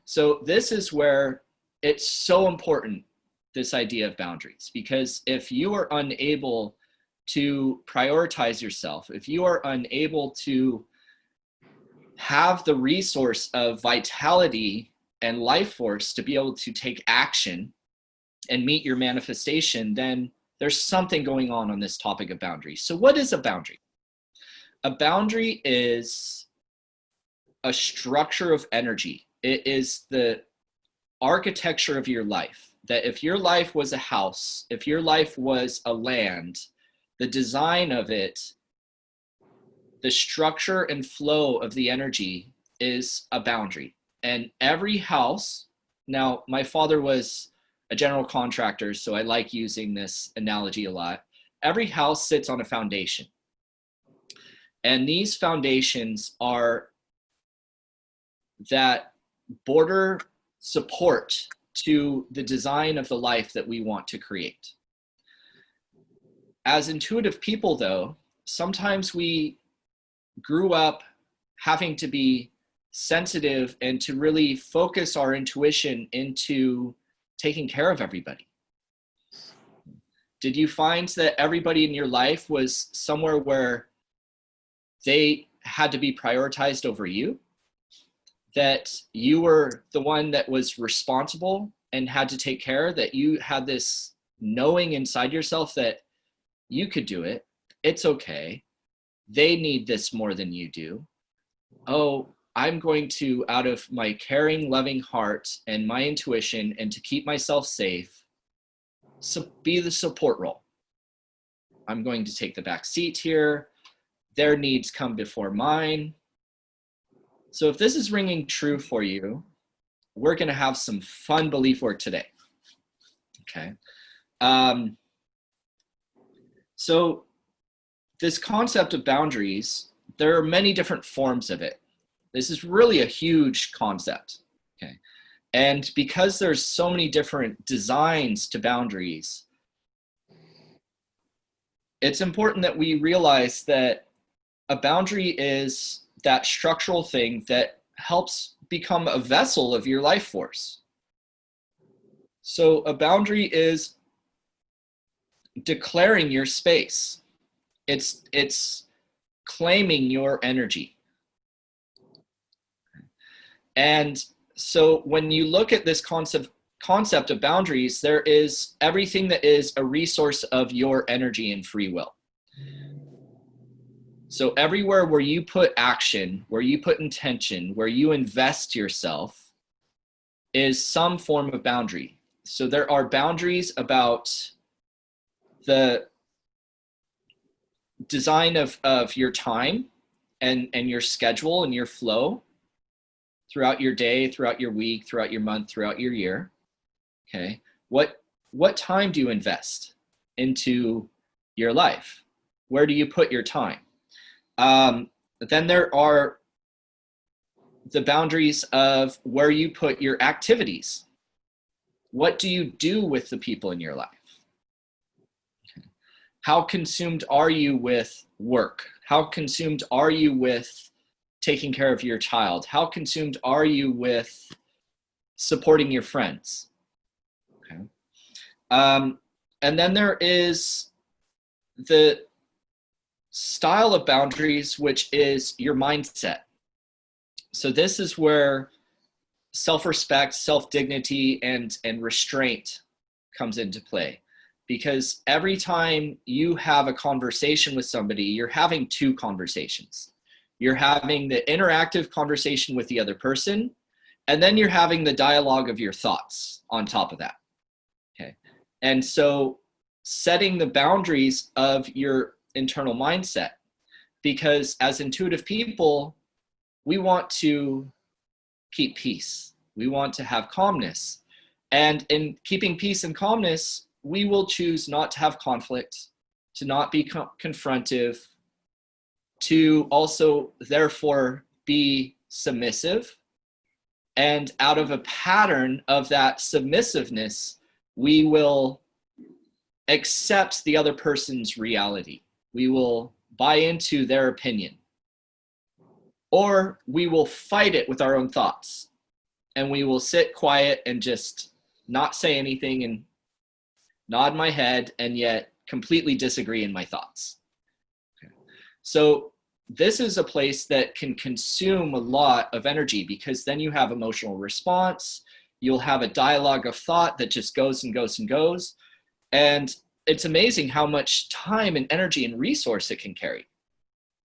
So this is where it's so important, this idea of boundaries, because if you are unable to prioritize yourself, if you are unable to have the resource of vitality and life force to be able to take action and meet your manifestation, then there's something going on this topic of boundaries. So what is a boundary? A boundary is a structure of energy. It is the architecture of your life. That if your life was a house, if your life was a land, the design of it, the structure and flow of the energy is a boundary. And every house, now my father was a general contractor, so I like using this analogy a lot. Every house sits on a foundation. And these foundations are that border support to the design of the life that we want to create. As intuitive people, though, sometimes we grew up having to be sensitive and to really focus our intuition into taking care of everybody. Did you find that everybody in your life was somewhere where they had to be prioritized over you? That you were the one that was responsible and had to take care, that you had this knowing inside yourself that you could do it, it's okay, they need this more than you do. Oh, I'm going to, out of my caring, loving heart and my intuition, and to keep myself safe, be the support role. I'm going to take the back seat here. Their needs come before mine. So if this is ringing true for you, we're going to have some fun belief work today. Okay. So this concept of boundaries, there are many different forms of it. This is really a huge concept. Okay. And because there's so many different designs to boundaries, it's important that we realize that a boundary is that structural thing that helps become a vessel of your life force. So a boundary is declaring your space. It's claiming your energy. And so when you look at this concept of boundaries, there is everything that is a resource of your energy and free will. So everywhere where you put action, where you put intention, where you invest yourself is some form of boundary. So there are boundaries about the design of your time and your schedule and your flow throughout your day, throughout your week, throughout your month, throughout your year. Okay. What time do you invest into your life? Where do you put your time? Then there are the boundaries of where you put your activities. What do you do with the people in your life? Okay. How consumed are you with work? How consumed are you with taking care of your child? How consumed are you with supporting your friends? Okay. And then there is the style of boundaries, which is your mindset. So this is where self-respect, self-dignity, and restraint comes into play. Because every time you have a conversation with somebody, you're having two conversations. You're having the interactive conversation with the other person, and then you're having the dialogue of your thoughts on top of that. Okay. And so setting the boundaries of your internal mindset, because as intuitive people, we want to keep peace. We want to have calmness. And in keeping peace and calmness, we will choose not to have conflict, to not be confrontive, to also therefore be submissive. And out of a pattern of that submissiveness, we will accept the other person's reality. We will buy into their opinion. Or we will fight it with our own thoughts. and we will sit quiet and just not say anything and nod my head and yet completely disagree in my thoughts. Okay. So this is a place that can consume a lot of energy, because then you have emotional response, you'll have a dialogue of thought that just goes and goes and goes. And it's amazing how much time and energy and resource it can carry.